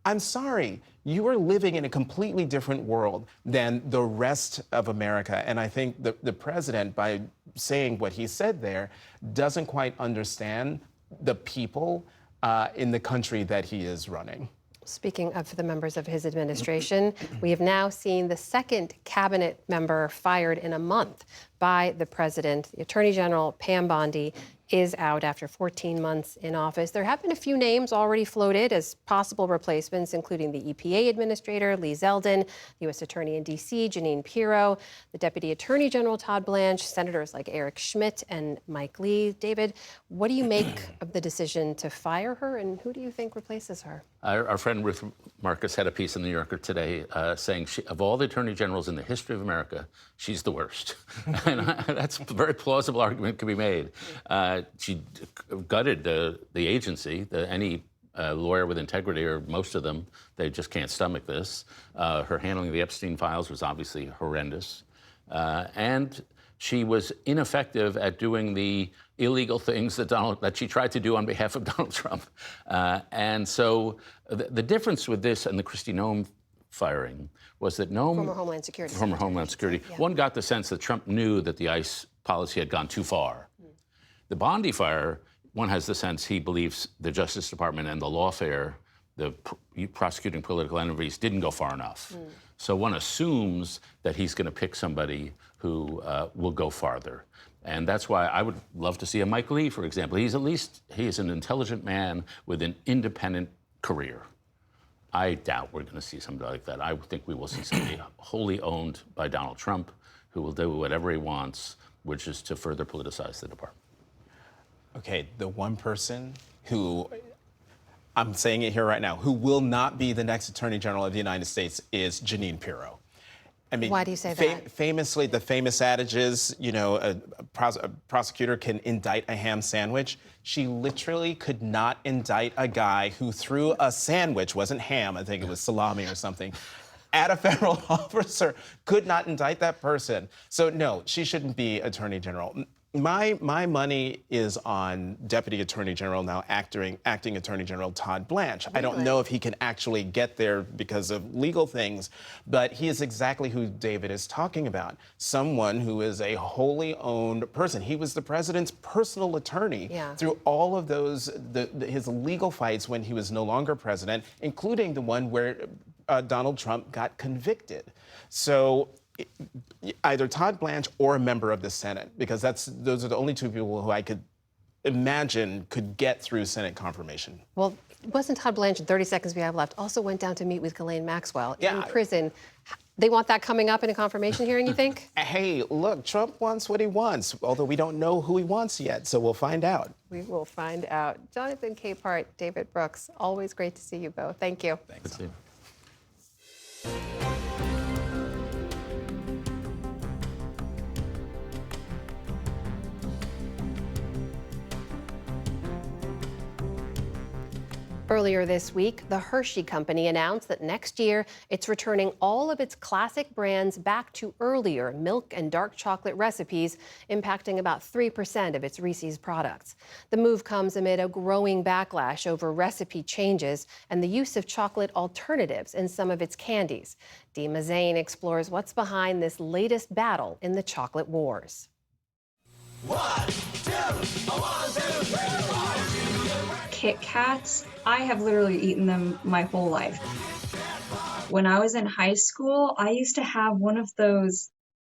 I'm sorry, you are living in a completely different world than the rest of America. And I think the president, by saying what he said there doesn't quite understand the people in the country that he is running. Speaking of the members of his administration, we have now seen the second cabinet member fired in a month by the president. The Attorney General, Pam Bondi, is out after 14 months in office. There have been a few names already floated as possible replacements, including the EPA Administrator, Lee Zeldin, the U.S. Attorney in D.C., Jeanine Pirro, the Deputy Attorney General, Todd Blanche, senators like Eric Schmidt and Mike Lee. David, what do you make of the decision to fire her, and who do you think replaces her? Our friend Ruth Marcus had a piece in the New Yorker today saying of all the attorney generals in the history of America, she's the worst. And that's a very plausible argument can be made. She gutted the agency. Any lawyer with integrity, or most of them, they just can't stomach this. Her handling of the Epstein files was obviously horrendous. And she was ineffective at doing the illegal things that she tried to do on behalf of Donald Trump. And so the difference with this and the Kristi Noem firing was that Noem... Former Homeland Security. Former Homeland Security. Yeah. One got the sense that Trump knew that the ICE policy had gone too far. The Bondi fire, one has the sense he believes the Justice Department and the lawfare, the prosecuting political enemies, didn't go far enough. So one assumes that he's going to pick somebody who will go farther. And that's why I would love to see a Mike Lee, for example. He is an intelligent man with an independent career. I doubt we're going to see somebody like that. I think we will see somebody wholly owned by Donald Trump who will do whatever he wants, which is to further politicize the department. Okay, the one person who, I'm saying it here right now, who will not be the next Attorney General of the United States is Jeanine Pirro. I mean, why do you say that? Famously, the famous adage is, you know, a prosecutor can indict a ham sandwich. She literally could not indict a guy who threw a sandwich, wasn't ham, I think it was salami or something, at a federal officer. Could not indict that person. So no, she shouldn't be Attorney General. My money is on Deputy Attorney General, now acting Attorney General Todd Blanche. Really? I don't know if he can actually get there because of legal things, but he is exactly who David is talking about. Someone who is a wholly owned person. He was the president's personal attorney through all of those, his legal fights when he was no longer president, including the one where Donald Trump got convicted. So either Todd Blanche or a member of the Senate, because those are the only two people who I could imagine could get through Senate confirmation. Well, wasn't Todd Blanche, in 30 seconds we have left, also went down to meet with Ghislaine Maxwell in prison? They want that coming up in a confirmation hearing, you think? Hey, look, Trump wants what he wants, although we don't know who he wants yet, so we'll find out. We will find out. Jonathan Capehart, David Brooks, always great to see you both. Thank you. Thanks. Good to see you. Earlier this week, the Hershey Company announced that next year it's returning all of its classic brands back to earlier milk and dark chocolate recipes, impacting about 3% of its Reese's products. The move comes amid a growing backlash over recipe changes and the use of chocolate alternatives in some of its candies. Dima Zain explores what's behind this latest battle in the chocolate wars. 1, 2, 1, 2, 3, 4. Kit Kats, I have literally eaten them my whole life. When I was in high school, I used to have one of those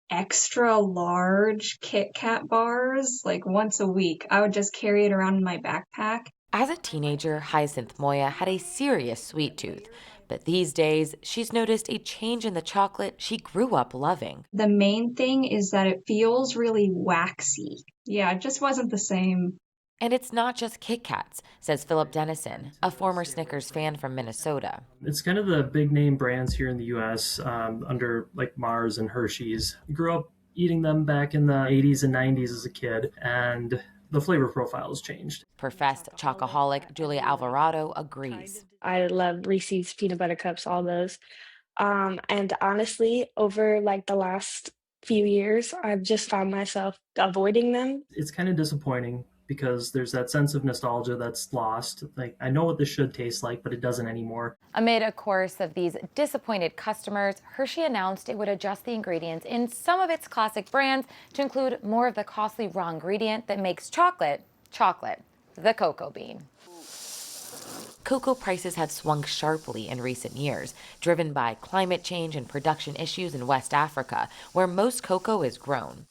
extra large Kit Kat bars, like once a week. I would just carry it around in my backpack. As a teenager, Hyacinth Moya had a serious sweet tooth. But these days, she's noticed a change in the chocolate she grew up loving. The main thing is that it feels really waxy. Yeah, it just wasn't the same. And it's not just Kit Kats, says Philip Dennison, a former Snickers fan from Minnesota. It's kind of the big name brands here in the U.S. Under like Mars and Hershey's. I grew up eating them back in the 80s and 90s as a kid, and the flavor profile has changed. Professed chocoholic Julia Alvarado agrees. I love Reese's peanut butter cups, all those. And honestly, over like the last few years, I've just found myself avoiding them. It's kind of disappointing because there's that sense of nostalgia that's lost. Like, I know what this should taste like, but it doesn't anymore. Amid a chorus of these disappointed customers, Hershey announced it would adjust the ingredients in some of its classic brands to include more of the costly raw ingredient that makes chocolate, the cocoa bean. Cocoa prices have swung sharply in recent years, driven by climate change and production issues in West Africa, where most cocoa is grown.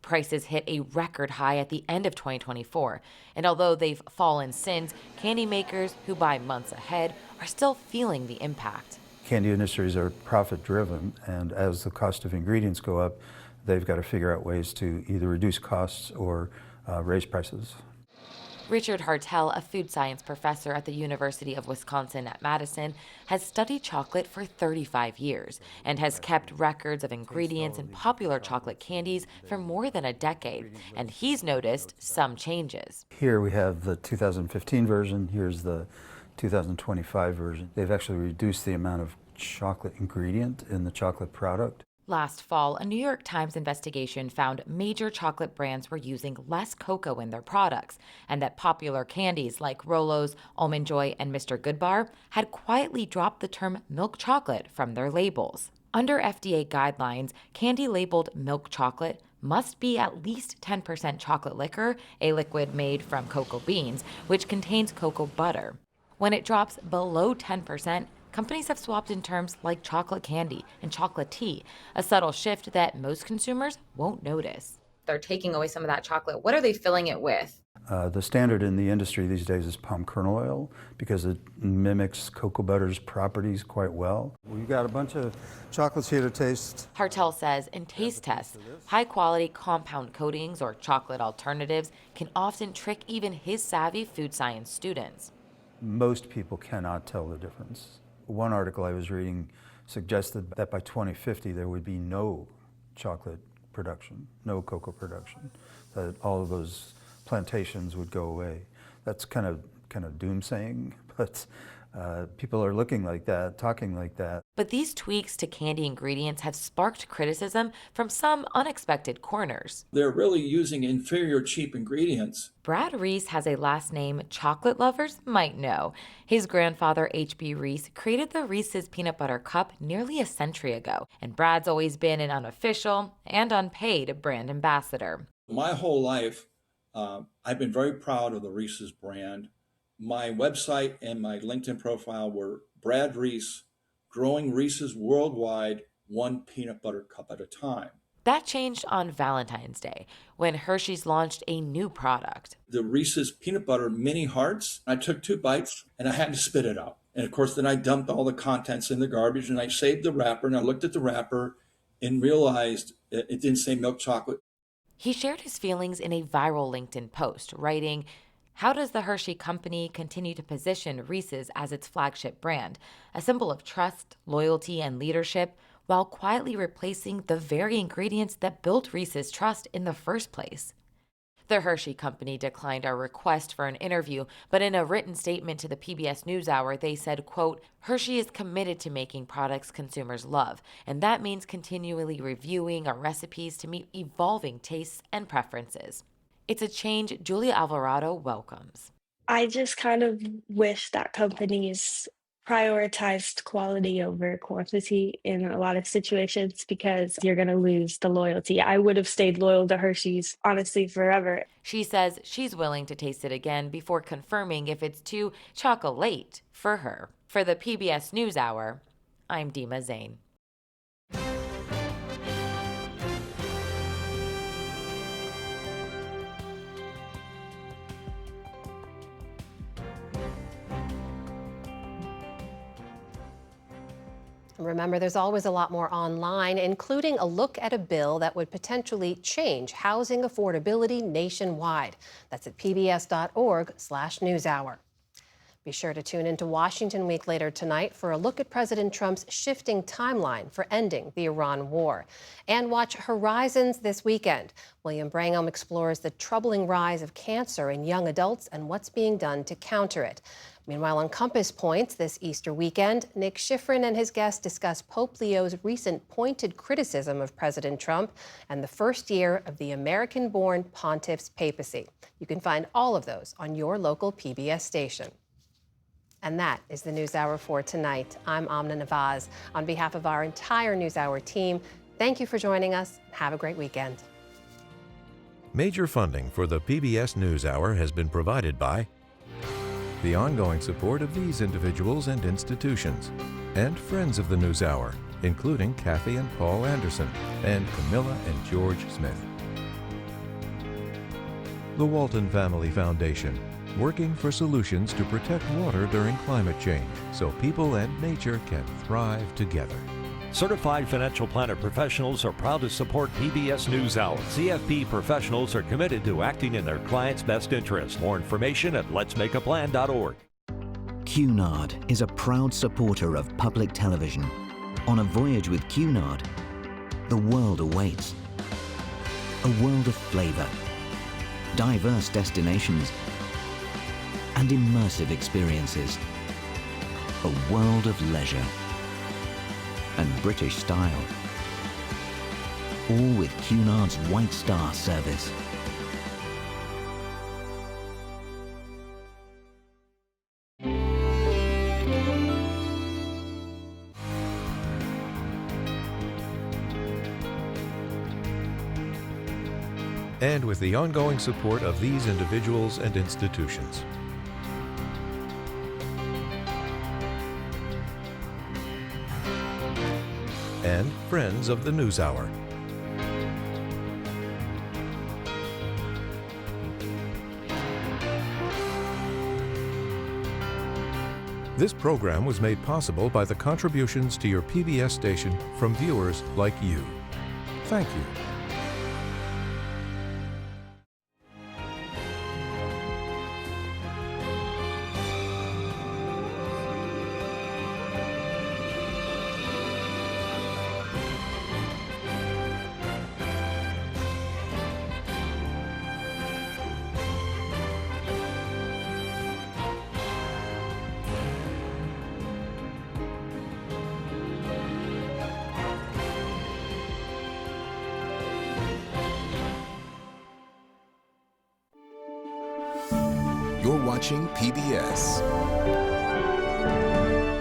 Prices hit a record high at the end of 2024, and although they've fallen since, candy makers who buy months ahead are still feeling the impact. Candy industries are profit-driven, and as the cost of ingredients go up, they've got to figure out ways to either reduce costs or raise prices. Richard Hartel, a food science professor at the University of Wisconsin at Madison, has studied chocolate for 35 years and has kept records of ingredients in popular chocolate candies for more than a decade, and he's noticed some changes. Here we have the 2015 version, here's the 2025 version. They've actually reduced the amount of chocolate ingredient in the chocolate product. Last fall, a New York Times investigation found major chocolate brands were using less cocoa in their products, and that popular candies like Rolos, Almond Joy, and Mr. Goodbar had quietly dropped the term milk chocolate from their labels. Under FDA guidelines, candy labeled milk chocolate must be at least 10% chocolate liquor, a liquid made from cocoa beans, which contains cocoa butter. When it drops below 10%, companies have swapped in terms like chocolate candy and chocolate tea, a subtle shift that most consumers won't notice. They're taking away some of that chocolate. What are they filling it with? The standard in the industry these days is palm kernel oil because it mimics cocoa butter's properties quite well. We've got a bunch of chocolates here to taste. Hartel says in taste tests, high-quality compound coatings or chocolate alternatives can often trick even his savvy food science students. Most people cannot tell the difference. One article I was reading suggested that by 2050 there would be no chocolate production, no cocoa production, that all of those plantations would go away. That's kind of doomsaying, but people are looking like that, talking like that. But these tweaks to candy ingredients have sparked criticism from some unexpected corners. They're really using inferior, cheap ingredients. Brad Reese has a last name chocolate lovers might know. His grandfather, H.B. Reese, created the Reese's Peanut Butter Cup nearly a century ago, and Brad's always been an unofficial and unpaid brand ambassador. My whole life, I've been very proud of the Reese's brand. My website and my LinkedIn profile were Brad Reese, growing Reese's worldwide, one peanut butter cup at a time. That changed on Valentine's Day, when Hershey's launched a new product. The Reese's Peanut Butter Mini Hearts. I took 2 bites and I had to spit it out. And of course, then I dumped all the contents in the garbage and I saved the wrapper and I looked at the wrapper and realized it didn't say milk chocolate. He shared his feelings in a viral LinkedIn post, writing, "How does the Hershey Company continue to position Reese's as its flagship brand, a symbol of trust, loyalty, and leadership, while quietly replacing the very ingredients that built Reese's trust in the first place?" The Hershey Company declined our request for an interview, but in a written statement to the PBS News Hour, they said, quote, "Hershey is committed to making products consumers love, and that means continually reviewing our recipes to meet evolving tastes and preferences." It's a change Julia Alvarado welcomes. I just kind of wish that companies prioritized quality over quantity in a lot of situations because you're going to lose the loyalty. I would have stayed loyal to Hershey's, honestly, forever. She says she's willing to taste it again before confirming if it's too chocolate for her. For the PBS News Hour, I'm Dima Zain. Remember, there's always a lot more online, including a look at a bill that would potentially change housing affordability nationwide. That's at pbs.org/newshour. Be sure to tune into Washington Week later tonight for a look at President Trump's shifting timeline for ending the Iran war. And watch Horizons this weekend. William Brangham explores the troubling rise of cancer in young adults and what's being done to counter it. Meanwhile, on Compass Points this Easter weekend, Nick Schifrin and his guests discuss Pope Leo's recent pointed criticism of President Trump and the first year of the American-born pontiff's papacy. You can find all of those on your local PBS station. And that is the NewsHour for tonight. I'm Amna Nawaz. On behalf of our entire NewsHour team, thank you for joining us. Have a great weekend. Major funding for the PBS NewsHour has been provided by the ongoing support of these individuals and institutions, and friends of the NewsHour, including Kathy and Paul Anderson, and Camilla and George Smith. The Walton Family Foundation, working for solutions to protect water during climate change so people and nature can thrive together. Certified financial planner professionals are proud to support PBS NewsHour. CFP professionals are committed to acting in their clients' best interest. More information at letsmakeaplan.org. Cunard is a proud supporter of public television. On a voyage with Cunard, the world awaits. A world of flavor, diverse destinations, and immersive experiences. A world of leisure and British style. All with Cunard's White Star service. And with the ongoing support of these individuals and institutions. And friends of the NewsHour. This program was made possible by the contributions to your PBS station from viewers like you. Thank you. You're watching PBS.